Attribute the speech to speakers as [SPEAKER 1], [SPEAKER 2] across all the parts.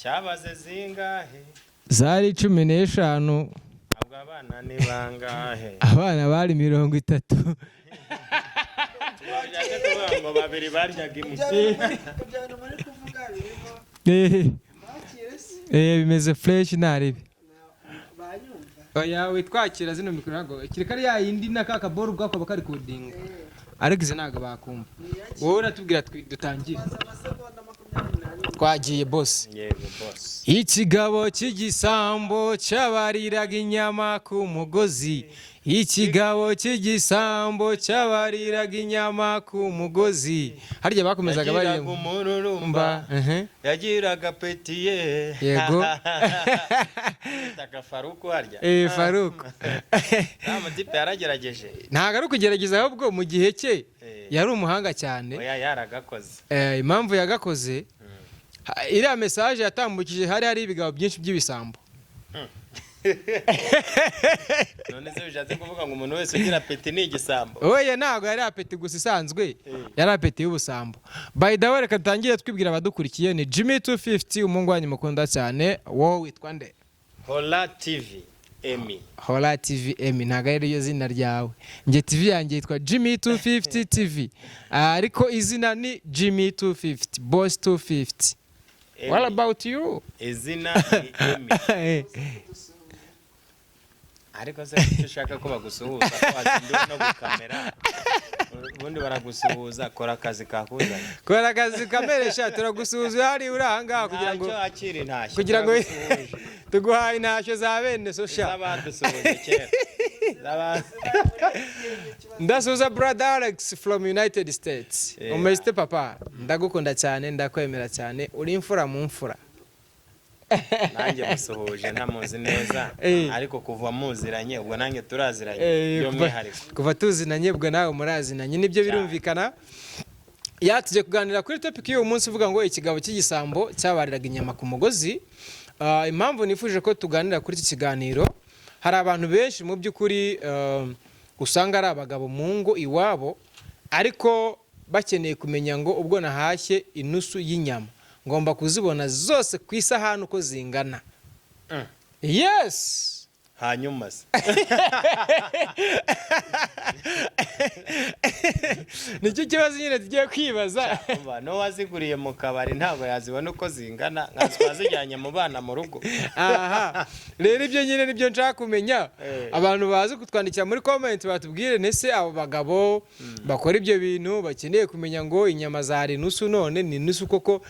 [SPEAKER 1] cyabaze zingahe
[SPEAKER 2] zari 15
[SPEAKER 1] abwo abana ni bangahe
[SPEAKER 2] abana bari 30
[SPEAKER 1] twaje kuvuga ngo babiri baryaga imiti
[SPEAKER 3] kubyana muri kuvuga birimo
[SPEAKER 2] bimeze fresh naribi
[SPEAKER 3] banyumva
[SPEAKER 2] oya witwakira zino mikoro nago kirikari ya yindi nakaka boru bwako bakari coding ariko izi naga bakumva wowe uratubwira dutangire twagiye boss
[SPEAKER 1] yego boss
[SPEAKER 2] ikigabo cy'igisambo cyabariraga inyama ku mugozi ikigabo cy'igisambo cyabariraga inyama ku mugozi harya bakomezaga bari
[SPEAKER 1] umururumba yagiraga petiye
[SPEAKER 2] yego
[SPEAKER 1] taka Faruku harya
[SPEAKER 2] Faruku
[SPEAKER 1] amutipe yaragerageje
[SPEAKER 2] ntago ari kugerageza ahubwo mu gihe cye yari umuhanga cyane
[SPEAKER 1] oya yaragakoze
[SPEAKER 2] impamvu yagakoze iriya message yatambukije hari ibigabo byinshi by'ibisambo
[SPEAKER 1] none se bishatse kuvuga ngo umuntu wese ugira peti ni igisambo
[SPEAKER 2] oya ntago yari apeti gusa isanzwe yari apeti y'ubusambo by the way reka dutangire twibwira abadukurikiye ni Jimmy 250 umuhungu wanyu mukunda cyane wowe witwa nde
[SPEAKER 1] Hola TV Emmy
[SPEAKER 2] Hola TV Emmy ntago ari yo zina ryawe nge TV yanjye yitwa Jimmy 250 TV ariko izina ni Jimmy 250 Boss 250 What about you
[SPEAKER 1] izina ni Emmy ariko se icyo ushaka ko bagusuhuza wazinduwe no gukamera ubundi baragusuhuza kora akazi kakuzanye
[SPEAKER 2] kora akazi kameresha turagusuhuza hari uranga kugira ngo
[SPEAKER 1] akiri ntashye
[SPEAKER 2] kugira ngo tuguhaye ntashyo za bene sosha
[SPEAKER 1] zabadusuhuze kera
[SPEAKER 2] ndasuhuza brother Alex from United States umeze papa ndagukunda cyane ndakwemera cyane uri imfura mu mfura
[SPEAKER 1] nanjye musuhuje ntamuzi neza ariko kuva muziranye ubwo nanjye turaziranye yo mwihariko
[SPEAKER 2] kuva tuzinanye ubwo nawe murazinanye nibyo birumvikana tujye kuganira kuri topic y'uyu munsi uvuga ngo ikigabo cy'igisambo cyabariraga inyama ku mugozi impamvu nifuje ko tuganira kuri iki kiganiro hari abantu benshi mu by'ukuri usanga ari abagabo mu ngo iwabo ariko bakeneye kumenya ngo ubwo nahashye inusu y'inyama ngomba kuzibona zose ku isahani uko zingana yes
[SPEAKER 1] hanyuma se
[SPEAKER 2] nicyo kibazo nyine tugiye kwibaza
[SPEAKER 1] no waziguriye mu kabari ntabwo yazibona uko zingana nkazijyanye mu bana mu rugo
[SPEAKER 2] aha rero ibyo nyine nibyo nshaka kumenya abantu bazi kutwandikira muri comment batubwire nese abo bagabo bakora ibyo bintu bakeneye kumenya ngo inyama zari nusu none ni nusu koko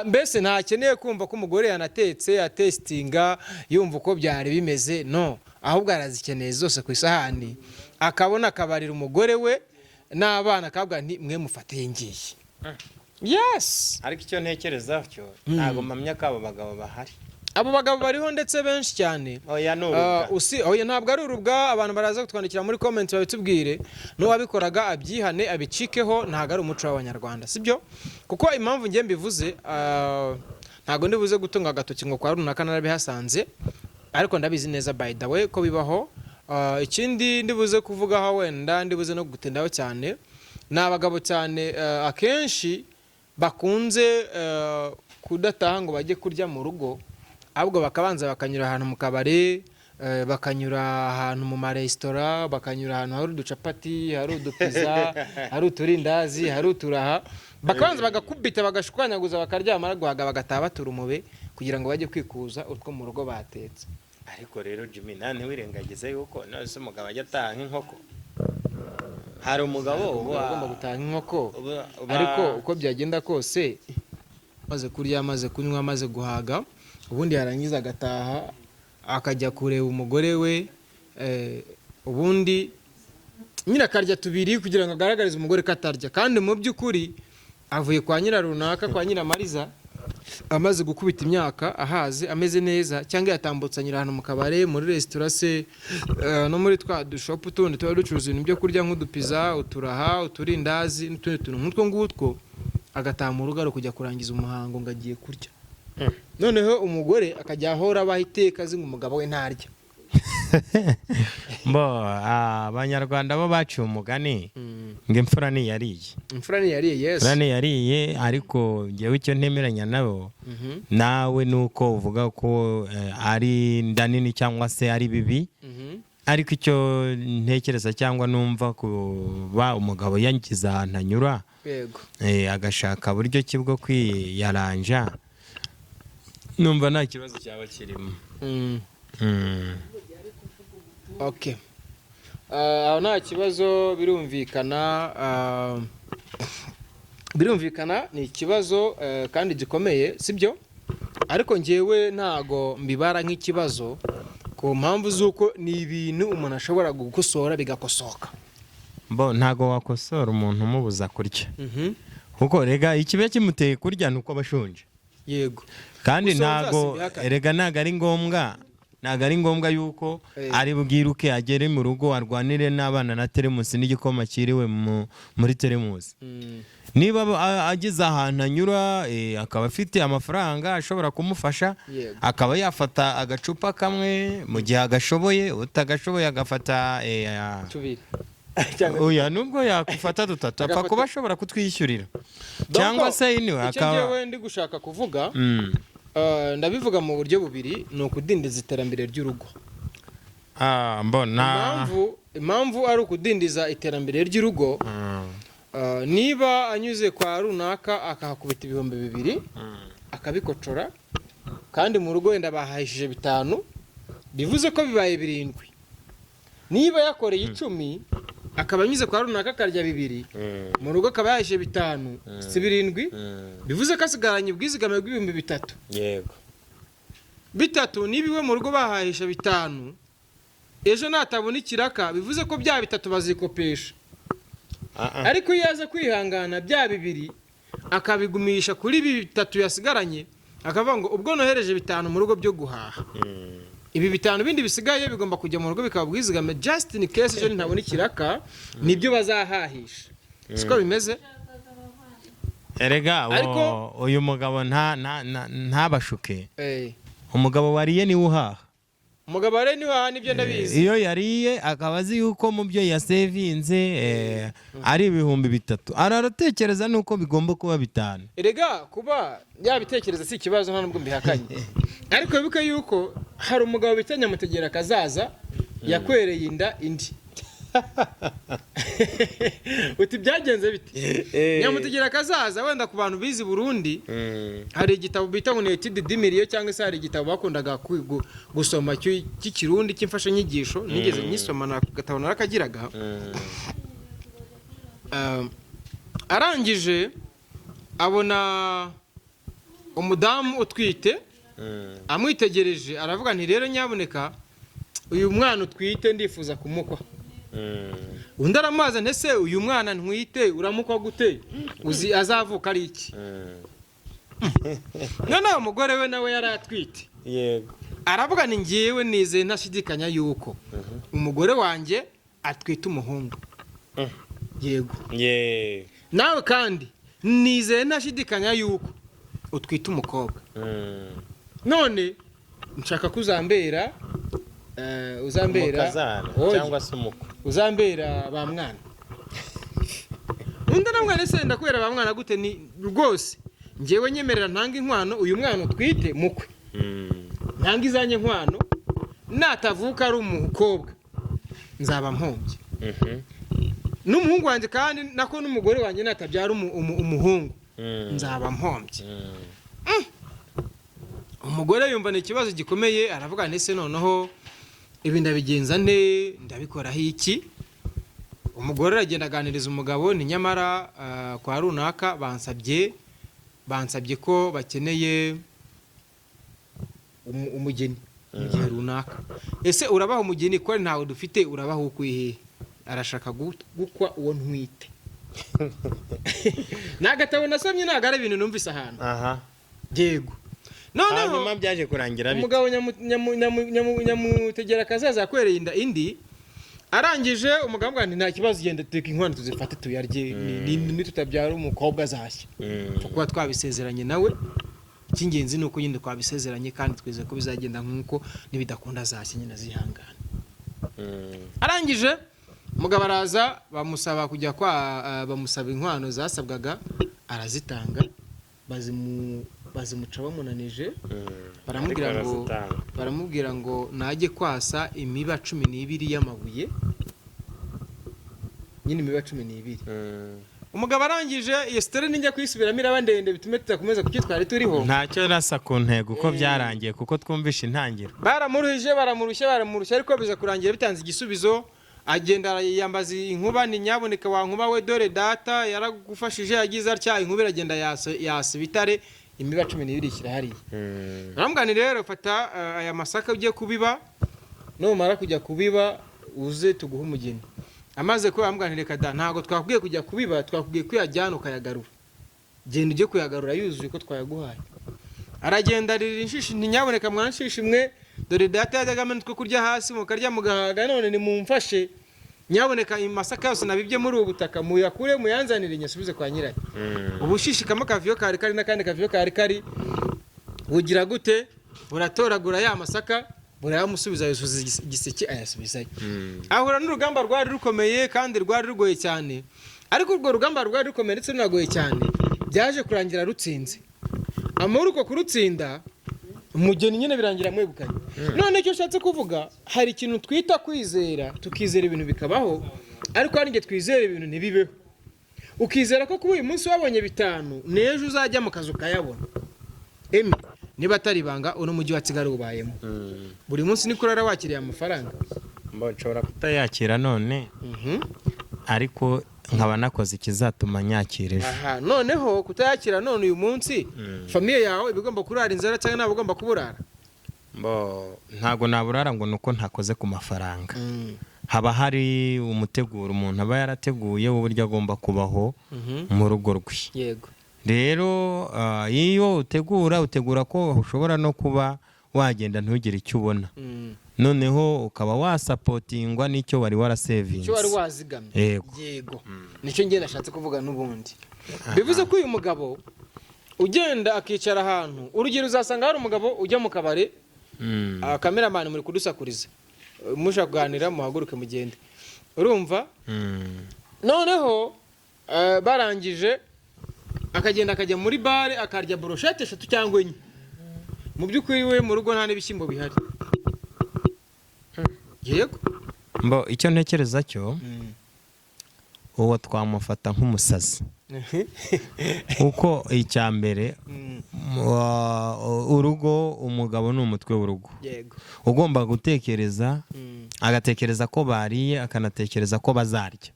[SPEAKER 2] mbese ntakeneye kumva ko umugore yanatetse atestinga yumva uko byari bimeze no ahubwo arazikeneye zose ku isahani akabona akabarira umugore we n'abana akabwa nti mwe mufate ngiye yes
[SPEAKER 1] ariko icyo ntekereza cyo ntago mpamya ko abo bagabo bahari
[SPEAKER 2] abo bagabo bariho ndetse benshi cyane
[SPEAKER 1] oya n'urubwa
[SPEAKER 2] oya ntabwo ari urubwa abantu baraza kutwandikira muri comment babitubwire n'uwabikoraga abyihane abicikeho ntago ari umuco w'abanyarwanda sibyo kuko impamvu ngiye mbivuze ntago ndibuze gutunga agatoki ngo kwa runaka narabihasanze ariko ndabizi neza by the way ko bibaho ikindi ndibuze kuvugaho wenda ndibuze no gutindaho cyane n'abagabo cyane akenshi bakunze kudataha ngo bajye kurya mu rugo ahubwo bakabanza bakanyura ahantu mu kabare bakanyura ahantu mu maresitora bakanyura ahantu hari uducapati hari udupiza hari uturindazi hari uturaha bakabanza bagakubita bagashwanyaguza bakaryama guhaga bagataha batura umube kugira ngo bajye kwikuza utwo mu rugo batetse
[SPEAKER 1] ariko rero Jimmy nane wirengagize yuko nose umugabo ajya ataha nk'inkoko hari umugabo
[SPEAKER 2] ugomba gutaha nk'inkoko ariko uko byagenda kose maze kurya maze kunywa maze guhaga ubundi yarangiza agataha akajya kureba umugore we ubundi nyine akarya tubiri kugira ngo agaragarize umugore ko atarya kandi mu by'ukuri avuye kwa nyina runaka kwa nyina Mariza amaze gukubita imyaka ahaze ameze neza cyangwa yatambutse anyura ahantu mu kabare muri resitora se no muri twa dushopu tundi tuba ducuruza ibintu byo kurya nk'udupiza uturaha uturindazi n'utundi tuntu nk'utwo ngutwo agataha mu rugo kujya kurangiza umuhango ngo agiye kurya noneho umugore akajya ahora abaha iteka azi ngo umugabo we ntarya
[SPEAKER 1] Bo abanyarwanda bo baciye umugani ngo imfura ntiyariye.
[SPEAKER 2] Imfura ntiyariye, yes.
[SPEAKER 1] Imfura ntiyariye, ariko njyewe icyo ntemeranya nabo nawe nuko uvuga ko ari inda nini cyangwa se ari bibi, ariko icyo ntekereza cyangwa numva kuba umugabo yangize ahantu anyura,
[SPEAKER 2] yego,
[SPEAKER 1] agashaka buryo ki bwo kwiyaranja, numva nta kibazo cyaba kirimo.
[SPEAKER 2] Okay. Aho nta kibazo, birumvikana ni ikibazo kandi gikomeye, sibyo? Ariko njyewe ntago mbibara nk'ikibazo ku mpamvu z'uko ni ibintu umuntu ashobora gukosora bigakosoka.
[SPEAKER 1] Bo ntago wakosora umuntu umubuza kurya. Kuko rega ikibe kimuteye kurya nuko abashonje.
[SPEAKER 2] Yego.
[SPEAKER 1] Kandi ntago rega ntago ari ngombwa yuko ari bwiruke agere mu rugo arwanire n'abana na teremusi n'igikoma kiriwe muri teremusi. Niba agize ahantu anyura akaba afite amafaranga ashobora kumufasha, akaba yafata agacupa kamwe mu gihe agashoboye, utagashoboye agafata
[SPEAKER 2] tubiri.
[SPEAKER 1] Oya, nubwo yakufata dutatu apfa kuba ashobora kutwishyurira cyangwa se iniwe
[SPEAKER 2] akaba. Icyo njyewe ndi gushaka kuvuga, ndabivuga mu buryo bubiri, ni ukudindiza iterambere ry'urugo.
[SPEAKER 1] Mbona
[SPEAKER 2] impamvu ari ukudindiza iterambere ry'urugo, niba anyuze kwa runaka akahakubita 2,000 akabikocora, kandi mu rugo wenda bahahishije 5, bivuze ko bibaye 7. Niba yakoreye 10 akaba anyuze kwa runaka akarya 2, mu rugo akaba yahishije 5, si 7, bivuze ko asigaranye ubwizigame bw'3,000.
[SPEAKER 1] Yego.
[SPEAKER 2] 3 niba iwe mu rugo bahahisha 5, ejo natabona ikiraka, bivuze ko bya 3 bazikopesha. Ariko iyo yaza kwihangana bya 2 akabigumisha kuri 3 yasigaranye, akavuga ngo ubwo nohereje 5 mu rugo byo guhaha, ibi 5 bindi bisigaye bigomba kujya mu rugo bikaba bwizigame just in case ejo ntabona ikiraka, nibyo bazahahisha. Siko bimeze?
[SPEAKER 1] Erega uyu mugabo ntabashuke. Umugabo wariye ni uhaha.
[SPEAKER 2] Umugabo wariye ni uhaha, nibyo ndabizi.
[SPEAKER 1] Iyo yariye akaba azi yuko mu byo yasevinze ari 3,000, aratekereza nuko bigomba kuba 5.
[SPEAKER 2] Erega kuba yabitekereza si ikibazo, nta nubwo mbihakanye. Ariko bibuke yuko hari umugabo bita Nyamutegera Kazaza yakwereye inda indi. Uti byagenze bite? Nyamutegera Kazaza wenda ku bantu bizi Burundi, hari igitabo bita ngo Etude d'Imilio, cyangwa se hari igitabo bakundaga gusoma cy'ikirundi cy'imfasha nyigisho, nigeze nyisoma na gatabo narakagiraga. Arangije abona umudamu utwite, amwitegereje aravuga nti rero nyaboneka uyu mwana utwite ndifuza kumukwa. Undi aramaza ntese uyu mwana ntwite uramukwa gute, uzi azavuka ari iki? None umugore we nawe yari atwite.
[SPEAKER 1] Yego.
[SPEAKER 2] Aravuga ni ngiyewe nize ntashidikanya yuko umugore wanjye atwite umuhungu. Yego. Nawe kandi nize ntashidikanya yuko utwite umukobwa. None nshaka kuzambera uzambera
[SPEAKER 1] cyangwa se umukwe,
[SPEAKER 2] uzambera ba mwana. Undi namwana se ndakwera ba mwana gute? Ni rwose ngewe nyemerera ntanga inkwano uyu mwana utwite mukwe. Ntanga izanye inkwano, natavuka ari umukobwa nzaba mpombye. N'umuhungu wanjye kandi nako n'umugore wanjye natabyara umuhungu nzaba mpombye. Umugore yumva ni ikibazo gikomeye, aravuga nese noneho ibi ndabigenza nte, ndabikoraho iki? Umugore aragenda aganiriza umugabo, ni nyamara kwa runaka bansabye ko bakeneye umugeni mu gihe runaka. Ese urabaho umugeni ko ntawe dufite, urabaho ukwihe? Arashaka gukwa uwo ntwite. Nagatabo nasomye nagara ibintu numvise ahantu. Yego. Noneho
[SPEAKER 1] hanyuma byaje kurangira bite?
[SPEAKER 2] Umugabo Nyamutegera Kazaza yakwereye inda indi, arangije umugabo ngo nta kibazo, genda teka inkwano tuzifate tuyarye, ni tutabyara umukobwa azashya. Kuko twabisezeranye nawe cy'ingenzi ni uko nyine twabisezeranye kandi twizeye ko bizagenda nk'uko nibidakunda zashye nyine zihangana. Arangije umugabo araza bamusaba kujya bamusaba inkwano zasabwaga arazitanga, bazimuca bamunanije, baramubwira ngo najye kwasa imiba 12 y'amabuye, nyine imiba 12. Umugabo arangije iyo story ninjya kuyisubiramo iraba ndende bitume tutakomeza kuki twari turiho.
[SPEAKER 1] Ntacyo rasa ku ntego uko byarangiye kuko twumvisha intangiro.
[SPEAKER 2] Baramurushye ariko biza kurangira bitanze igisubizo. Agenda yambaza inkuba ni nyaboneka wa nkuba we dore data yaragufashije yagize atya, inkuba iragenda yasa bitare imiba 12 ishyira hariya. Namugani rero fata aya masaka ugiye kubiba, no mara kujya kubiba uze tuguha umugeni. Amaze ko amganireka da ntago twakubwiye kujya kubiba, twakubwiye kuyajyana ukayagarura. Genda uje kuyagarura yuzuye ko twayaguhaye. Aragenda rira inshishi ntinyaboneka mwanshishi imwe, dore data yajyagamene two kurya hasi mukarya mugahaga, none ni mumfashe nyaboneka imasaka yose nabibye muri ubutaka muyakure muyanzanire nyasubize kwa nyirayo. Ubushishikamo kaviyo kari nakandi kaviyo kari ugira gute, buratoragura ya masaka burayamusubiza yuzuza igiseke ayasubizayo. Ahura n'urugamba rwari rukomeye kandi rwari rugoye cyane, ariko urwo rugamba rwari rukomeye ndetse runagoye cyane byaje kurangira rutsinze. Amahoro uko kurutsinda umugeni nyine birangira mwegukanye. None icyo ushatse kuvuga hari ikintu twita kwizera, tukizera ibintu bikabaho, ariko hari nge twizera ibintu ntibibeho. Ukizera ko kuba uyu munsi wabonye 5 nejo uzajya mu kazu kayabona. Niba atari banga uno mujyi wa Kigali ubayemo. Buri munsi niko rara wakiriye amafaranga.
[SPEAKER 1] Mbashobora kutayakira none. Ariko nkaba nakoze ikizatuma nyakirije.
[SPEAKER 2] Noneho kutayakira none uyu munsi famiye yawe ibigomba kurara inzara cyangwa nabagomba kuburara.
[SPEAKER 1] Ntago naburara ngo nuko ntakoze ku mafaranga. Haba hari umuteguro umuntu aba yarateguye uburyo agomba kubaho mu rugo rwe.
[SPEAKER 2] Yego.
[SPEAKER 1] Rero iyo utegura ko ushobora no kuba wagenda ntugire icyo ubona. Noneho ukaba wasapotingwa n'icyo wari warasevinze.
[SPEAKER 2] Icyo wari wazigamye.
[SPEAKER 1] Yego.
[SPEAKER 2] Nicyo ngenda nashatse kuvuga n'ubundi. Bivuze ko uyu mugabo ugenda akicara ahantu, urugero uzasanga hari umugabo ujya mu kabare, cameraman muri kudusakuriza. Musha kuganira muhaguruke mugende. Urumva? Noneho barangije akagenda akajya muri bare akarya brochette 3 cyangwa 4. Mu byukuri we mu rugo nta n'ibishyimbo bihari. Yego.
[SPEAKER 1] Icyo ntekereza cyo uwo twamufata nk'umusazi. Uko icyambere urugo umugabo ni umutwe w'urugo.
[SPEAKER 2] Yego.
[SPEAKER 1] Ugomba gutekereza agatekereza ko bariye akanatekereza ko bazarya.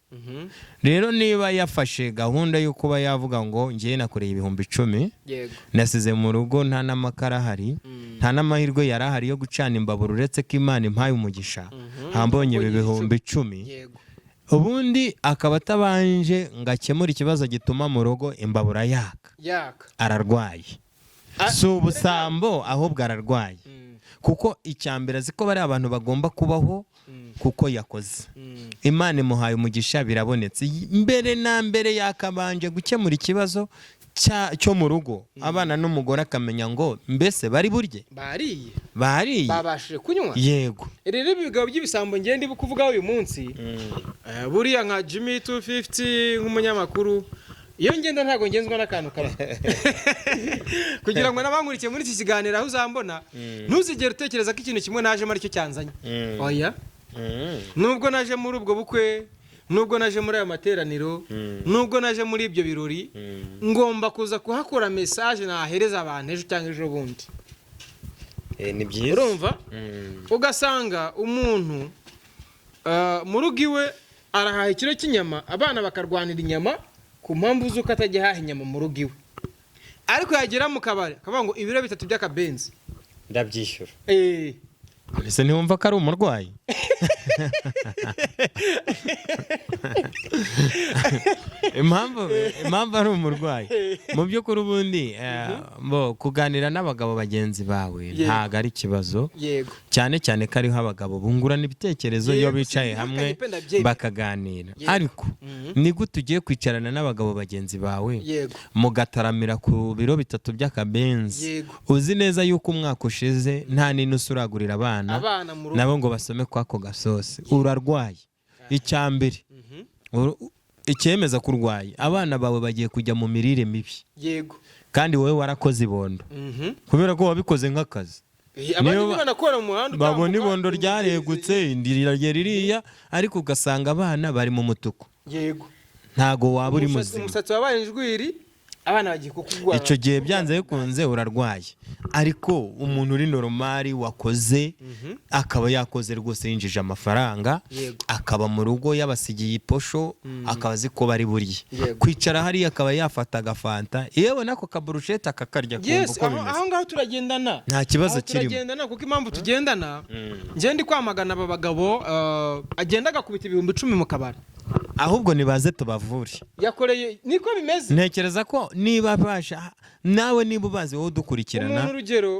[SPEAKER 1] Rero niba yafashe gahunda yo kuba yavuga ngo ngiye nakoreye 10,000,
[SPEAKER 2] yego,
[SPEAKER 1] nasize mu rugo nta namakara hari, nta namahirwe yarahari yo gucana imbabura uretse ko Imana impaye umugisha, hambonye 10,000.
[SPEAKER 2] Yego.
[SPEAKER 1] Ubundi akaba atabanje ngakemura ikibazo gituma mu rugo imbabura yaka. Ararwaye. Si ubusambo ahubwo ararwaye. Kuko icyambere ziko bari abantu bagomba kubaho kuko yakoze. Imana imuhaye umugisha birabonetse. Mbere na mbere yakabanje gukemura ikibazo cyo mu rugo. Abana n'umugore akamenya ngo mbese bari burye. Bariye. Babashije
[SPEAKER 2] kunywa.
[SPEAKER 1] Yego.
[SPEAKER 2] Rero ibigabo by'ibisambo ngende bukuvugaho uyu munsi. Buriya nka Jimmy 250 nk'umunyamakuru. Iyo ngenda ntago ngenzwa n'akantu kamwe. Kugira ngo nabankurikiye muri iki kiganiro aho uzambona, ntuzigere utekereza ko ikintu kimwe naje muri cyo cyanzanye. Oya. Nubwo naje muri ubwo bukwe, nubwo naje muri aya materaniro, nubwo naje muri ibyo birori, ngomba kuza kuhakora message nahereza abantu ejo cyangwa ejo bundi.
[SPEAKER 1] Ni byiza.
[SPEAKER 2] Urumva? Ugasanga umuntu mu rugo iwe arahaha ikiro cy'inyama, abana bakarwanira inyama ku mpamvu z'uko atajya haha inyama mu rugo iwe. Ariko yagera mu kabari akavuga ngo ibiro 3 by'akabenzi
[SPEAKER 1] ndabyishyura. Ese ntiwumva ko ari umurwayi? impamvu ari umurwayi mu by'ukuri ubundi kuganira n'abagabo bagenzi bawe ntago ari ikibazo, cyane cyane ko ariho abagabo bungurana ibitekerezo iyo bicaye hamwe bakaganira. Ariko ni gute ugiye kwicarana n'abagabo bagenzi bawe mugataramira ku biro 3 by'akabenzi, uzi neza yuko umwaka ushize nta n'inusu uragurira abana nabo ngo basome kwako gasosi? Urarwaye. Icyambere icyemeza kurwaye, abana bawe bagiye kujya mu mirire mibi, kandi wowe warakoze ibondo kubera ko wabikoze nk'akazi. Babona ibondo ryaregutse indirira ririya, ariko ugasanga abana bari mu mutuku, ntago waba uri muzima,
[SPEAKER 2] umusatsi wabaye injwiri, abana bagiye kukugwara.
[SPEAKER 1] Icyo gihe byanze bikunze urarwaye. Ariko umuntu uri normali wakoze akaba yakoze rwose yinjije amafaranga, akaba mu rugo yabasigiye iposho, akaba azi ko bari burye, kwicara hari akaba yafata agafanta, yewe nako kaburushete akakarya kumva uko bimeze.
[SPEAKER 2] Aho ngaho turagendana,
[SPEAKER 1] nta kibazo kirimo.
[SPEAKER 2] Turagendana kuko impamvu tugendana, ngiye ndi kwamagana aba bagabo agenda agakubita 10,000 mu kabari.
[SPEAKER 1] Ahubwo nibaze tubavure.
[SPEAKER 2] Yakoreye niko bimeze.
[SPEAKER 1] Ntekereza ko niba basha nawe niba ubazi wowe dukurikirana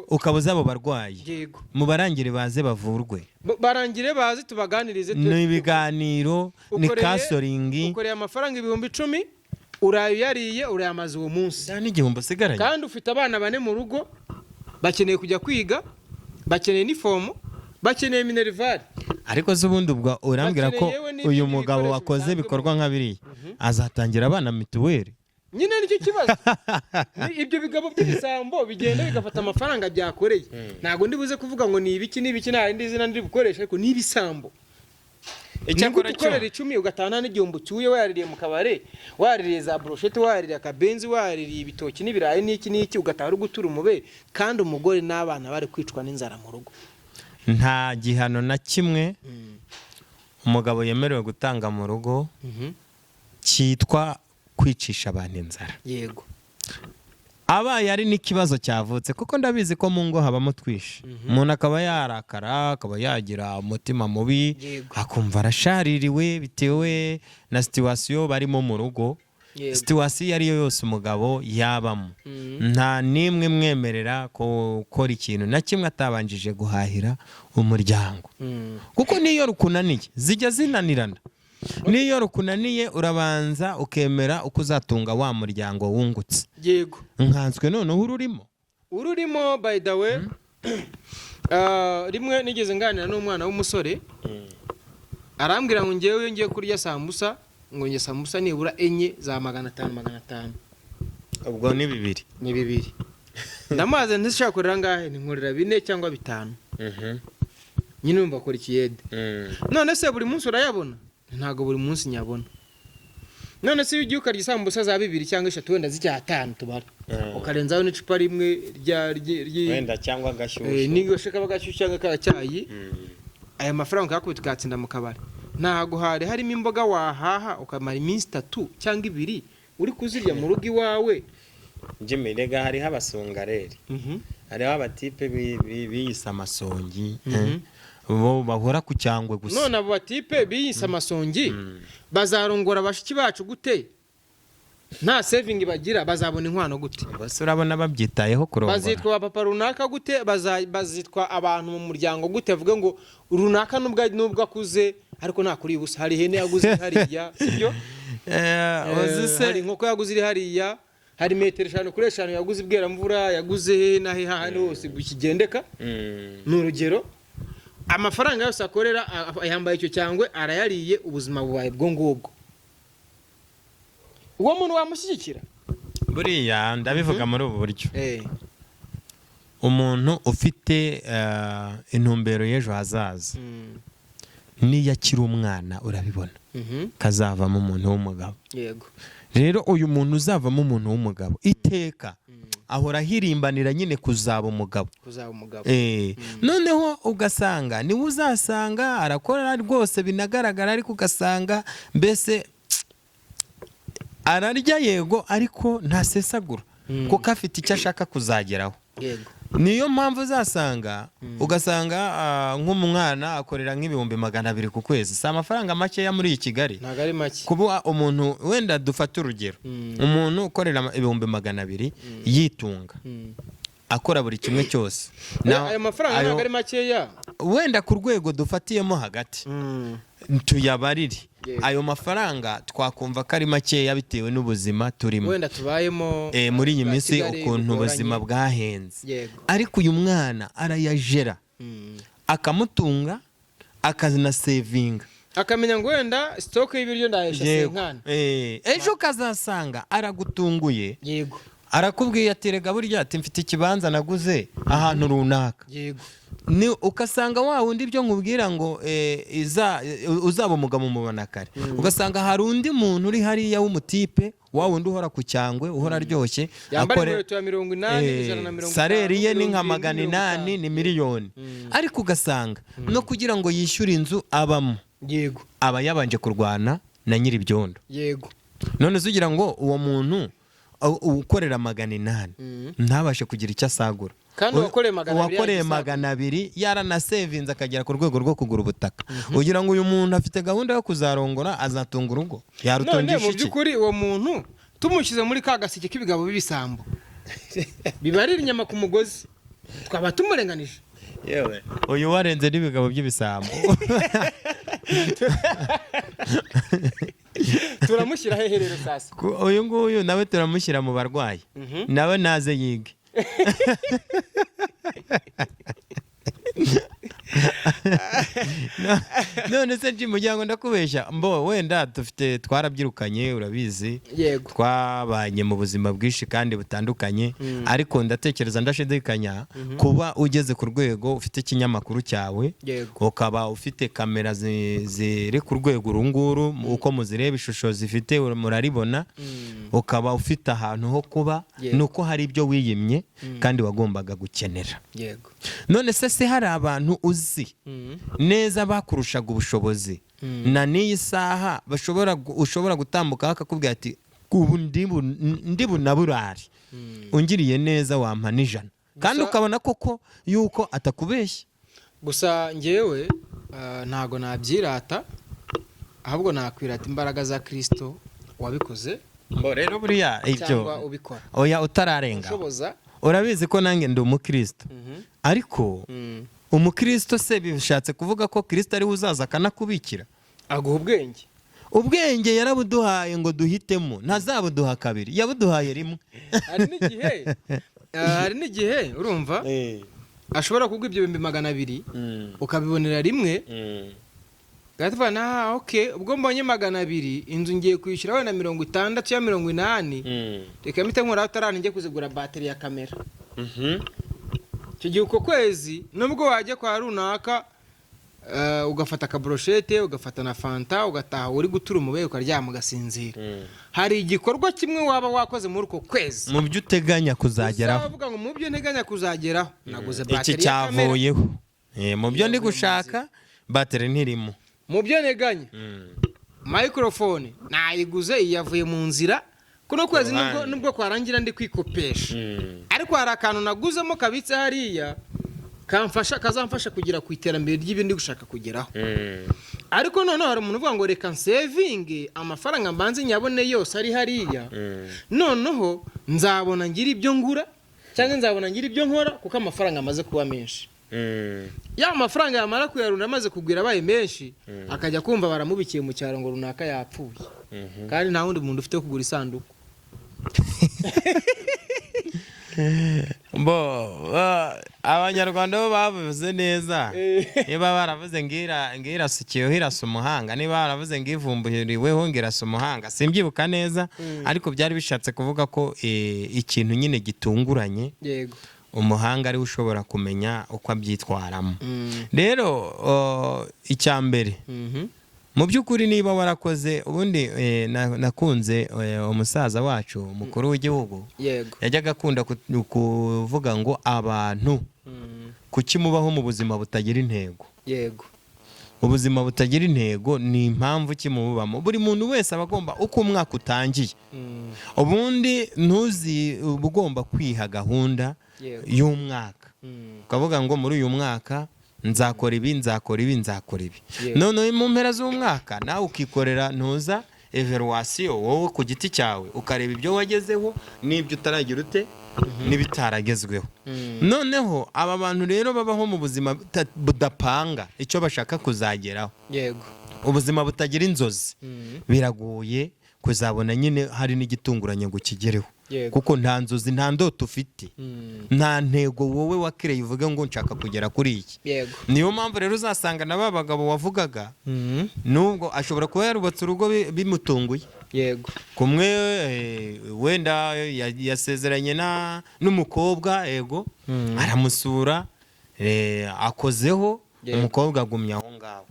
[SPEAKER 1] ukabuza abo barwayi, mu barangire baze bavurwe,
[SPEAKER 2] barangire bazi tubaganirize.
[SPEAKER 1] Ni ibiganiro, ni kasoringi.
[SPEAKER 2] Ukoreye amafaranga 10,000 urayo yariye urayamaze uwo munsi,
[SPEAKER 1] nta n'igihumbi usigaranye,
[SPEAKER 2] kandi ufite abana 4 mu rugo bakeneye kujya kwiga, bakeneye inifomu, bakeneye minerivare.
[SPEAKER 1] Ariko z'ubundi ubwo urambwira ko uyu mugabo wakoze bikorwa nka biriya azatangira abana mituweli?
[SPEAKER 2] Nyine nicyo kibazo. Ibyo bigabo by'ibisambo bigenda bigafata amafaranga byakoreye. Ntago ndibuze kuvuga ngo ni ibiki nta indi zina ndi bukoresha, ariko ni ibisambo. Icyakora ukorera 10 ugatana n'igihumbi cyuye waririye mu kabare, waririye za brochette, waririye akabenzi, waririye ibitoki n'ibirayi n'iki ugatara gutura umube, kandi umugore n'abana bari kwicwa n'inzara mu rugo.
[SPEAKER 1] Nta gihano na kimwe umugabo yemerewe gutanga mu rugo cyitwa kwicisha abantu inzara.
[SPEAKER 2] Yego.
[SPEAKER 1] Abaye ari n'ikibazo cyavutse, kuko ndabizi ko mu ngo habamo twishe. Umuntu akaba yarakara, akaba yagira umutima mubi, akumva arashaririwe bitewe na situation barimo mu rugo. Situation ariyo yose umugabo yabamo, nta nimwe mwemerera gukora ikintu na kimwe atabanjije guhahira umuryango, kuko niyo rukunaniye zijya zinanirana. Niyo rukunaniye urabanza ukemera uko uzatunga wa muryango wungutse.
[SPEAKER 2] Yego.
[SPEAKER 1] Nkanswe noneho
[SPEAKER 2] ururimo by the way. Rimwe nigeze nganira n'umwana w'umusore, arambwira ngo ngiye kurya sambusa, ngo nge sambusa nibura 4 za 500.
[SPEAKER 1] Ubwo ni 2.
[SPEAKER 2] Ni 2. Ndamaze ndashaka kurira ngahe, ninkorera 4 cyangwa 5. Nyine umva akora ikiyede. None se buri munsi urayabona? Ntago buri munsi nyabona. None se ugiye ukarya sambusa za 2 cyangwa 3 wenda zijya 5 tubara, ukarenzaho n'icupa rimwe
[SPEAKER 1] wenda cyangwa agashyushye,
[SPEAKER 2] niyo shaka bagashyushya ngakacyayi, aya mafaranga yakubita gatsinda mu kabari. Ntago harimo imboga wahaha ukamara iminsi 3 cyangwa 2 uri kuzirya mu rugo iwawe.
[SPEAKER 1] Njemerega hariho abasongareri, hariho abatipe biyisa amasongi, bo bahora ku cyangwe gusa.
[SPEAKER 2] None abo batipe biyisa amasongi bazarongora bashiki bacu gute? Nta saving bagira, bazabona inkwano gute?
[SPEAKER 1] Bose urabona babyitayeho kurongora.
[SPEAKER 2] Bazitwa papa runaka gute? Bazitwa abantu mu muryango gute? Avuga ngo runaka nubwo akuze ariko nta kuri busa, hari hene yaguze hariya, sibyo? Hari inkoko yaguze iri hariya, hari metero 5 kuri 5 yaguze ibwera mvura, yaguze nahe hahandi hose bukigendeka. N'urugero amafaranga yose akorera yambaye icyo cyangwe arayariye, ubuzima bubaye bwo ngubwo. Uwo muntu wamushyigikira?
[SPEAKER 1] Buriya ndabivuga muri ubu buryo. Umuntu ufite intumbero y'ejo hazaza, niyo akiri umwana urabibona kazavamo umuntu w'umugabo.
[SPEAKER 2] Yego.
[SPEAKER 1] Rero uyu muntu uzavamo umuntu w'umugabo iteka ahora hirimbanira nyine kuzaba umugabo. Noneho ugasanga niwe uzasanga arakora rwose binagaragara, ariko ugasanga mbese ararya yego ariko ntasesagura, kuko afite icyo ashaka kuzageraho. niyo mpamvu uzasanga ugasanga nk'umwana akorera nk'ibihumbi 200 ku kwezi, si amafaranga makeya muri Kigali.
[SPEAKER 2] ntago ari make.
[SPEAKER 1] Kuba umuntu wenda dufata urugero, umuntu ukorera ibihumbi 200 yitunga akora buri kimwe cyose,
[SPEAKER 2] ayo mafaranga ntago ari makeya,
[SPEAKER 1] wenda ku rwego dufatiyemo hagati tuyabarire ayo mafaranga twakumva ko ari makeya bitewe n'ubuzima turimo,
[SPEAKER 2] wenda tubayemo
[SPEAKER 1] muri iyi minsi ukuntu ubuzima bwahenze. Ariko uyu mwana arayajera akamutunga akanasevinga,
[SPEAKER 2] akamenya ngo wenda stock y'ibiryo ndayesha senkana,
[SPEAKER 1] ejo kazasanga aragutunguye.
[SPEAKER 2] Yego,
[SPEAKER 1] arakubwiye ati rega burya ati mfite ikibanza naguze ahantu runaka.
[SPEAKER 2] Yego,
[SPEAKER 1] ni ukasanga wa wundi byo nkubwira ngo uzaba umugabo mubona kare, ugasanga hari undi muntu uri hariya w'umutipe wa wundi uhora ku cyangwe uhora aryoshye,
[SPEAKER 2] akore 80
[SPEAKER 1] saleri ye ni nka 800 ni miliyoni, ariko ugasanga no kugira ngo yishyure inzu abamo,
[SPEAKER 2] yego,
[SPEAKER 1] aba yabanje kurwana na nyiri byondo.
[SPEAKER 2] Yego,
[SPEAKER 1] none ugira ngo uwo muntu ukorera 800 ntabashe kugira icyo asagura,
[SPEAKER 2] kandi uwakoreye
[SPEAKER 1] 200 yaranasevinze akagera ku rwego rwo kugura ubutaka. Ugira ngo uyu muntu afite gahunda yo kuzarongora, azatunga urugo, yarutongesha iki?
[SPEAKER 2] None mu by'ukuri uwo muntu tumushyize muri ka gaseke k'ibigabo b'ibisambo bibarira inyama ku mugozi, twaba tumurenganije.
[SPEAKER 1] Yewe uyu warenze n'ibigabo by'ibisambo
[SPEAKER 2] turamushyira hehe rero sasa?
[SPEAKER 1] Uyu nguyu nawe turamushyira mu barwayi, nawe naze yige. none se nji mujyango ndakubeshya mbo wenda dufite twarabyirukanye urabizi, twabanye mu buzima bwinshi kandi butandukanye, ariko ndatekereza ndashidikanya kuba ugeze ku rwego ufite ikinyamakuru cyawe, ukaba ufite kamera ziri ku rwego runguru, uko muzireba ishusho zifite muraribona, ukaba ufite ahantu ho kuba, nuko hari ibyo wiyimye kandi wagombaga gukenera. None se hari abantu uzi neza bakurushaga ubushobozi na n'iyi saha ushobora gutambuka akakubwira ati ubu ndi bunaburari ungiriye neza wampa n'ijana, kandi ukabona koko yuko atakubeshya.
[SPEAKER 2] Gusa ngewe ntago nabyirata, ahubwo nakwirata imbaraga za Kristo wabikoze.
[SPEAKER 1] Rero buriya ibyo
[SPEAKER 2] ubikora
[SPEAKER 1] oya utararenga, urabizi ko nange ndi umukristo, ariko umukristo se bishatse kuvuga ko Kristo ari uzaza akanakubikira
[SPEAKER 2] aguha ubwenge?
[SPEAKER 1] Ubwenge yarabuduhaye ngo duhitemo, ntazabuduha kabiri, yabuduhaye rimwe.
[SPEAKER 2] hari n'igihe urumva ashobora kugwa ibyo 200 ukabibonera rimwe, gatuvana ubwo mbonye 200 inzu ngiye kwishyura wenda 60 cyangwa 80, reka mpite nkora atarane njye kuzigura bateri ya kamera. Icyo gihe uko kwezi nubwo wajya kwa runaka ugafata akabroshete, ugafata na fanta, ugataha uri gutura umubeye ukaryama ugasinzira, hari igikorwa kimwe waba wakoze muri uko kwezi
[SPEAKER 1] mu byo uteganya kuzageraho.
[SPEAKER 2] Uzavuga ngo mu byo nteganya kuzageraho naguze bateri
[SPEAKER 1] iki cyavuyeho, mu byo ndi gushaka bateri ntirimo, mu
[SPEAKER 2] byo nteganya microphone nayiguze iyavuye mu nzira, kuno kwezi nubwo kwarangira ndi kwikopesha, ariko hari akantu naguzemo kabitse hariya kazamfasha kugira ku iterambere ry'ibindi gushaka kugeraho. Ariko none hari umuntu uvuga ngo reka saving amafaranga mbanze nyabone yose ari hariya, noneho nzabona ngira ibyo ngura cyangwa nzabona ngira ibyo nkora, kuko amafaranga amaze kuba menshi. Ya mafaranga yamara kuyarunda amaze kugwira abaye menshi, akajya kumva baramubikiye mu cyaro ngo runaka yapfuye, kandi nta wundi muntu ufite kugura isanduku.
[SPEAKER 1] Abanyarwanda bo bavuze neza, niba baravuze ngira sukiyeho irasa umuhanga, niba baravuze ngivumbuhiriweho ngirasa umuhanga, simbyibuka neza, ariko byari bishatse kuvuga ko ikintu nyine gitunguranye, umuhanga ari ushobora kumenya uko abyitwaramo. Rero icya mbere mu by'ukuri niba warakoze, ubundi nakunze umusaza wacu umukuru w'igihugu yajyaga akunda kuvuga ngo abantu kuki mubaho mu buzima butagira intego. ubuzima butagira intego ni impamvu kimubamo. Buri muntu wese aba agomba uko umwaka utangiye ubundi ntuzi ugomba kwiha gahunda y'umwaka ukavuga ngo muri uyu mwaka nzakora ibi nzakora ibi nzakora ibi. None mu mpera z'umwaka nawe ukikorera ntuza evaluation wowe ku giti cyawe ukareba ibyo wagezeho n'ibyo utaragira ute n'ibitaragezweho. Noneho aba bantu rero babaho mu buzima budapanga icyo bashaka kuzageraho.
[SPEAKER 2] Yego.
[SPEAKER 1] Ubuzima butagira inzozi biragoye kuzabona nyine hari n'igitunguranye ngo kigereho. Kuko nta nzozi nta ndoto ufite nta ntego wowe wakireye uvuga ngo nshaka kugera kuri iki. Niyo mpamvu rero uzasanga na babagabo wavugaga nubwo ashobora kuba yarubatse urugo bimutunguye.
[SPEAKER 2] Yego.
[SPEAKER 1] Kumwe wenda yasezeranye n'umukobwa yego aramusura akozeho umukobwa agumya aho ngaho.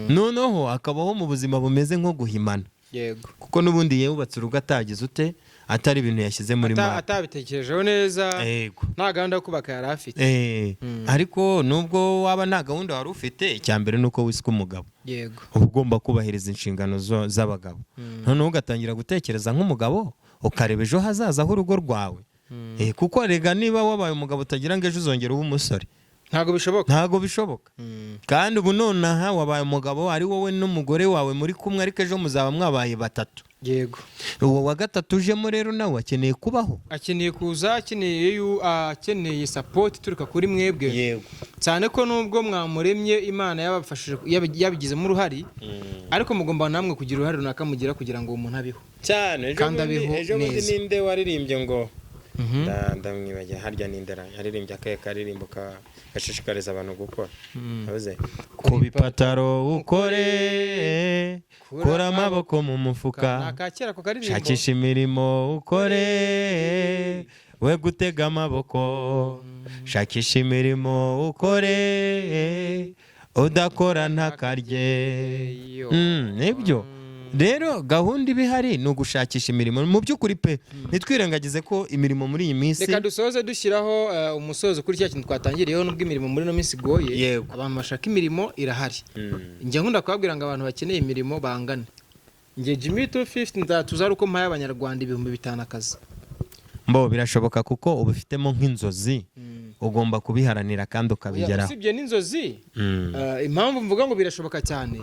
[SPEAKER 1] Noneho akabaho mu buzima bumeze nko guhimana.
[SPEAKER 2] Yego.
[SPEAKER 1] Kuko nubundi yubatse urugo atagize ute atari ibintu yashyize muri mari
[SPEAKER 2] atabitekerejeho neza. Nta gahunda yo kubaka yari afite.
[SPEAKER 1] Ariko nubwo waba nta gahunda wari ufite icyambere nuko wiswe umugabo.
[SPEAKER 2] Yego.
[SPEAKER 1] Uba ugomba kubahiriza inshingano z'abagabo. Noneho ugatangira gutekereza nk'umugabo ukareba ejo hazaza h'urugo rwawe. Kuko rega niba wabaye umugabo utagira ngo ejo uzongera ube umusore ntago bishoboka. Kandi ubu nonaha wabaye umugabo ari wowe n'umugore wawe muri kumwe ariko ejo muzaba mwabaye batatu.
[SPEAKER 2] Yego.
[SPEAKER 1] Uwo wa gatatu ujemo rero nawe akeneye kubaho,
[SPEAKER 2] akeneye kuza, akeneye support turuka kuri mwebwe.
[SPEAKER 1] Yego.
[SPEAKER 2] Cyane ko nubwo mwamuremye Imana yabafashije yabigizemo uruhari, ariko mugomba namwe kugira uruhare runaka mugira kugira ngo umuntu abeho
[SPEAKER 1] cyane. Ejo bundi ninde waririmbye ngo ndamwibagiye harya n'indera yaririmbye akaye karirimbo gashishikariza abantu gukora avuze ku bipataro ukore kura amaboko mu mufuka shakisha imirimo ukore we gutega amaboko shakisha imirimo ukore udakora ntakarye. Nibyo rero gahunda ibihari ni ugushakisha imirimo mu by'ukuri pe. Ntitwirengagize ko imirimo muri iyi minsi,
[SPEAKER 2] reka dusoze dushyiraho umusozo kuri cya kintu twatangiriyeho, nubwo imirimo muri no minsi igoye. Abantu bashaka imirimo irahari. Njye nkunda kubabwira ngo abantu bakeneye imirimo bangane. Njye Jimmy 250 nzatuza uko mpaye abanyarwanda 5,000 akazi.
[SPEAKER 1] Mbo birashoboka kuko ubifitemo nk'inzozi ugomba kubiharanira kandi ukabigeraho.
[SPEAKER 2] Usibye n'inzozi, impamvu mvuga ngo birashoboka cyane,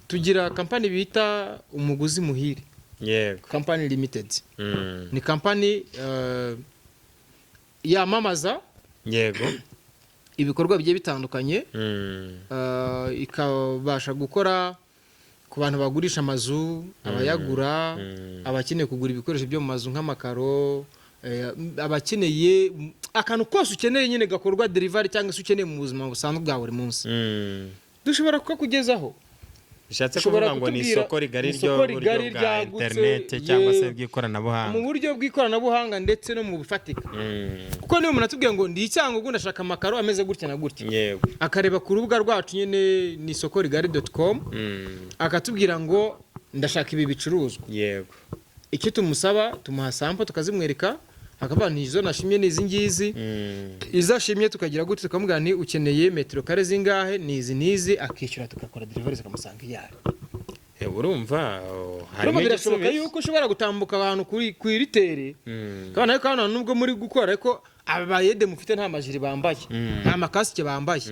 [SPEAKER 2] tugira kampani bita Umuguzi Muhire.
[SPEAKER 1] Yego.
[SPEAKER 2] Company Limited. Ni kampani yamamaza.
[SPEAKER 1] Yego.
[SPEAKER 2] Ibikorwa bigiye bitandukanye. Ikabasha gukora ku bantu bagurisha amazu, abayagura, abakeneye kugura ibikoresho byo mu mazu nk'amakaro, abakeneye akantu kose ukeneye nyine gakorwa delivery cyangwa se ukeneye mu buzima busanzwe bwa buri munsi. Dushobora kukugezaho.
[SPEAKER 1] Bishatse kuvuga ngo ni isoko rigari buryo bwa internet cyangwa se bw'ikoranabuhanga.
[SPEAKER 2] Mu buryo bw'ikoranabuhanga ndetse no mu bufatika. Kuko niyo umuntu atubwiye ngo ndi icyango ngo ndashaka amakaro ameze gutya na gutya.
[SPEAKER 1] Yego.
[SPEAKER 2] Akareba ku rubuga rwacu nyine ni isokorigari.com, akatubwira ngo ndashaka ibi bicuruzwa.
[SPEAKER 1] Yego.
[SPEAKER 2] Icyo tumusaba tumuha sample tukazimwereka, akavuga nti izo nashimye n'izi ngizi. Izashimye tukagira gute tukamubwira nti ukeneye metero kare zingahe nizi akishyura tukakora delivery zikamusanga iyari.
[SPEAKER 1] Urumva
[SPEAKER 2] harimo birashoboka yuko ushobora gutambuka abantu kuri ritere kandi ariko hano nubwo muri gukora ariko abayede mufite nta majiri bambaye, nta makasike bambaye.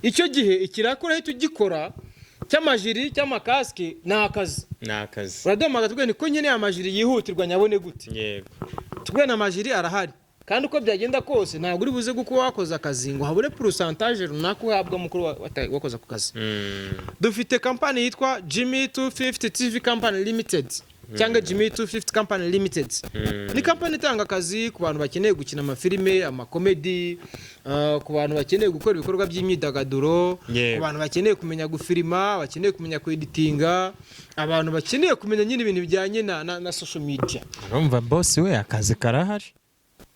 [SPEAKER 2] Icyo gihe ikirakora hito gikora cy'amajiri cy'amakasike n'akazi. Uradomaga tugwe ni ko nyene amajiri yihutirwa nyabone gute.
[SPEAKER 1] Yego.
[SPEAKER 2] Tugwe na majiri arahari. Kandi uko byagenda kose ntabwo uri buze guko wakoza akazi ngo habure pourcentage runaka uhabwa mukuru wakoza ku kazi. Dufite kampani yitwa Jimmy 250 TV Company Limited cyangwa Jimmy 250 Company Limited. Ni kampani itanga akazi ku bantu bakeneye gukina amafilime, amakomedi, ku bantu bakeneye gukora ibikorwa by'imyidagaduro, ku bantu bakeneye kumenya gufilima, bakeneye kumenya kweditinga, abantu bakeneye kumenya nyine ibintu bijyanye na social media.
[SPEAKER 1] Urumva boss we akazi karahari.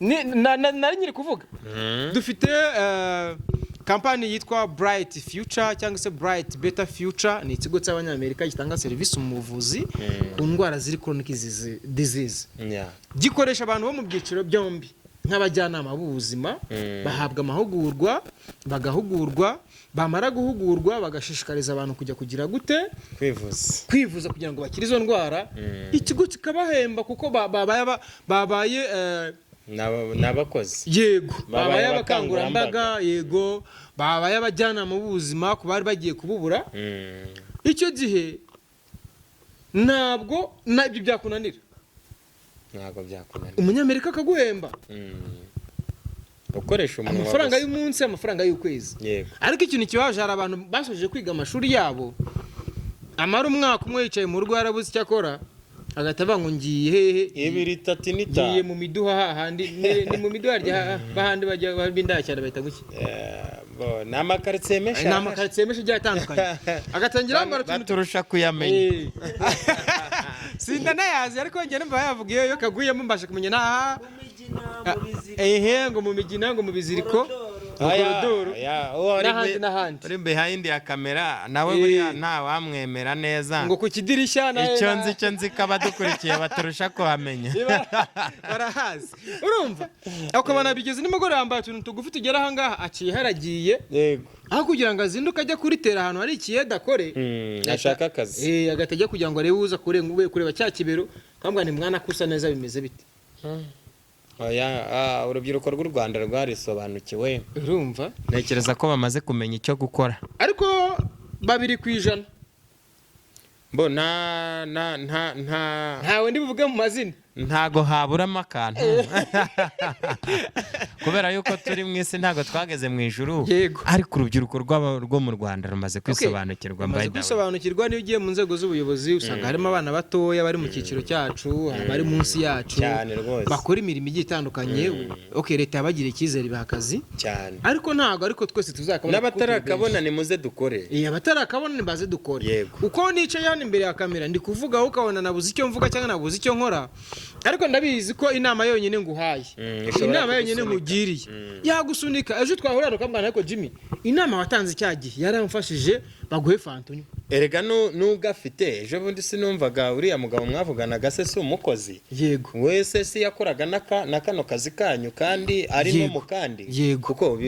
[SPEAKER 2] Nari nyiri kuvuga. Dufite kampani yitwa Bright Future cyangwa se Bright Better Future, ni ikigo cy'abanyamerika gitanga serivisi mu buvuzi ku ndwara ziri chronic disease. Gikoresha abantu bo mu byiciro byombi, nk'abajyanama b'ubuzima bahabwa amahugurwa bagahugurwa bamara guhugurwa bagashishikariza abantu kujya kugira gute kwivuza kugira ngo bakire izo ndwara ikigo kikabahemba kuko babaye
[SPEAKER 1] n'abakozi
[SPEAKER 2] yego babaye abakangurambaga yego babaye abajyanama b'ubuzima ku bari bagiye kububura icyo gihe ntabwo ibyo byakunanira umunyamerika akaguhemba
[SPEAKER 1] ukoresha
[SPEAKER 2] amafaranga y'umunsi amafaranga y'ukwezi ariko ikintu kibaje hari abantu basoje kwiga amashuri yabo amara umwaka umwe yicaye mu rugo yarabuze icyo akora agahita avuga ngo ngiye hehe ngiye mu miduha hahandi ni mu miduha bahandi bajya bindaya cyane bahita guki
[SPEAKER 1] ni amakaritsiye menshi
[SPEAKER 2] agiye atandukanye agatangira bambara
[SPEAKER 1] baturusha kuyamenya
[SPEAKER 2] sindanayazi ariko njye numva yavuga iyo kaguyemo mbasha kumenya naha ngo mu migina ngo mu biziriko n'ahandi
[SPEAKER 1] uri behind ya kamera nawe buriya nta wamwemera neza
[SPEAKER 2] ngo ku kidirishya
[SPEAKER 1] icyo nzi ko abadukurikiye baturusha kuhamenya
[SPEAKER 2] barahazi urumva ukabona bigeze nimugoroba yambaye utuntu tugufi tugera ahangaha aciye haragiye aho kugira ngo azinduke ajya kuritera ahantu hari ikiyeda akore
[SPEAKER 1] ashaka akazi
[SPEAKER 2] agahita ajya kugira ngo arebe uza kureba cya kibero kambwa ni mwana kusa neza bimeze bite
[SPEAKER 1] urubyiruko rw'u Rwanda rwarisobanukiwe
[SPEAKER 2] urumva
[SPEAKER 1] ntekereza ko bamaze kumenya icyo gukora
[SPEAKER 2] ariko 2%
[SPEAKER 1] bo
[SPEAKER 2] ntawe ndi buvuge mu mazina
[SPEAKER 1] ntago haburamo akantu kubera yuko turi mu isi ntago twageze mu ijuru ariko urubyiruko rwo mu Rwanda rumaze kwisobanukirwa
[SPEAKER 2] niyo ugiye mu nzego z'ubuyobozi usanga harimo abana batoya bari mu cyiciro cyacu bari munsi yacu bakora imirimo igiye itandukanye leta yabagira icyizere ibaha akazi ariko ntago ariko twese tuzakabona
[SPEAKER 1] n'abatarakabona ni muze dukore
[SPEAKER 2] abatarakabona ni baze dukore uko nicaye hano imbere ya kamera ndi kuvuga ukabona nabuze icyo mvuga cyangwa nabuze icyo nkora ariko ndabizi ko inama yonyine nguhaye inama yonyine nkugiriye yagusunika ejo twahurira ukambwana ariko Jimmy inama watanze cyagihe yaramfashije baguhe fantunyo
[SPEAKER 1] erega n'ugafite ejo bundi sinumvaga uriya mugabo mwavuganaga se si umukozi
[SPEAKER 2] yego
[SPEAKER 1] wese si yakoraga na kano kazi kanyu kandi ari no mu kandi kuko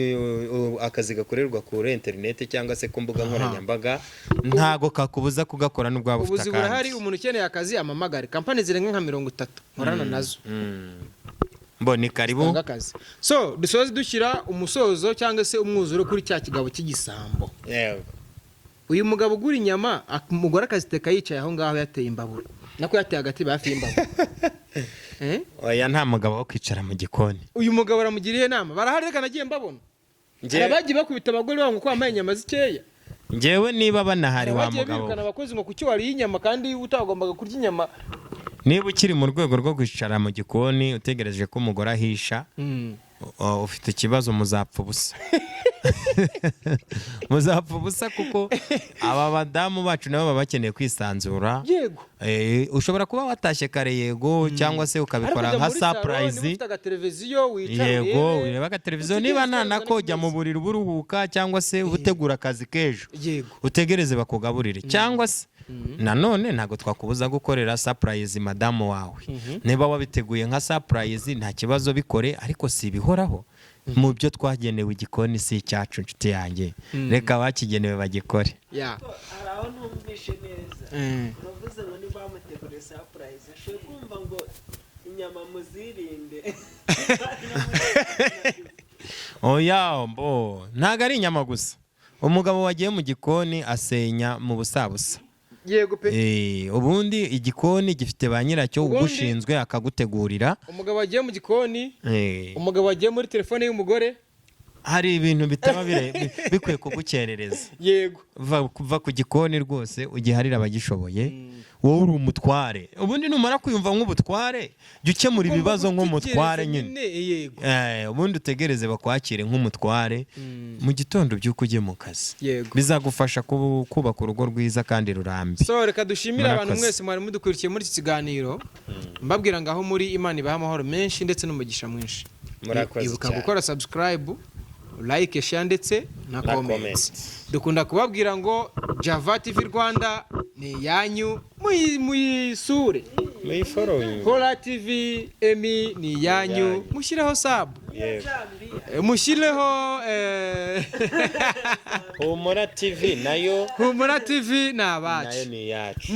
[SPEAKER 1] akazi gakorerwa kuri internet cyangwa se ku mbuga nkoranyambaga ntago kakubuza kugakora n'ubwo waba ufite
[SPEAKER 2] akazi ubuzi burahari umuntu ukeneye akazi amamagare kampani zirenga nka 30 nkorana nazo
[SPEAKER 1] mboni karibu
[SPEAKER 2] so dusoze dushyira umusozo cyangwa se umwuzuro kuri cya kigabo cy'igisambo
[SPEAKER 1] yego
[SPEAKER 2] uyu mugabo ugura inyama umugore akaziteka yicaye aho ngaho yateye imbabura nako yateye agati hafi y'imbabura
[SPEAKER 1] oya nta mugabo wo kwicara mu gikoni
[SPEAKER 2] uyu mugabo aramugiriye inama barahari reka nagiye mbabona abagiye bakubita abagore babo ngo kwambaye inyama zikeya
[SPEAKER 1] njyewe niba banahari wa
[SPEAKER 2] mugabo birukana abakozi ngo kuki wariye inyama kandi utagombaga kurya inyama
[SPEAKER 1] niba ukiri mu rwego rwo kwicara mu gikoni utegereje ko umugore ahisha ufite ikibazo muzapfa ubusa muzapfa ubusa kuko aba badamu bacu nabo baba bakeneye kwisanzura
[SPEAKER 2] yego
[SPEAKER 1] ushobora kuba watashye kare yego cyangwa se ukabikora nka surprise yego ureba agateleviziyo niba ntanako jya mu buriri buruhuka cyangwa se utegura akazi k'ejo utegereze bakugaburire cyangwa se nanone ntago twakubuza gukorera surprise madamu wawe niba wabiteguye nka surprise nta kibazo bikore ariko si bihoraho mu byo twagenewe igikoni si icyacu nshuti yanjye reka bakigenewe bagikore
[SPEAKER 3] araho ntumvishe neza uravuze ngo niba bamuteguriye surprise ashobora kumva ngo inyama muzirinde
[SPEAKER 1] oya ntago ari inyama gusa umugabo wagiye mu gikoni asenya mu busabusa
[SPEAKER 2] yego pe
[SPEAKER 1] ubundi igikoni gifite ba nyiracyo ugushinzwe akagutegurira
[SPEAKER 2] umugabo wagiye mu gikoni umugabo wagiye muri telefone y'umugore
[SPEAKER 1] hari ibintu bitaba bikwiye kugukerereza
[SPEAKER 2] yego
[SPEAKER 1] kuva ku gikoni rwose ugiharira abagishoboye wowe uri umutware ubundi numara kwiyumva nk'ubutware jya ukemura ibibazo nk'umutware nyine ubundi utegereze bakwakire nk'umutware mu gitondo by'uko ugiye mu kazi bizagufasha kubaka urugo rwiza kandi rurambye
[SPEAKER 2] so reka dushimire abantu mwese mwari mudukurikiye muri iki kiganiro mbabwira ngaho muri Imana ibaha amahoro menshi ndetse n'umugisha mwinshi ibuka gukora subscribe like share ndetse na comment dukunda kubabwira ngo Java TV Rwanda ni yanyu muyisure
[SPEAKER 1] May following.
[SPEAKER 2] Hora TV Emi ni iyanyu mushyireho sub mushyireho
[SPEAKER 1] Humura TV nayo
[SPEAKER 2] Humura TV ni abacu
[SPEAKER 1] nayo ni yacu.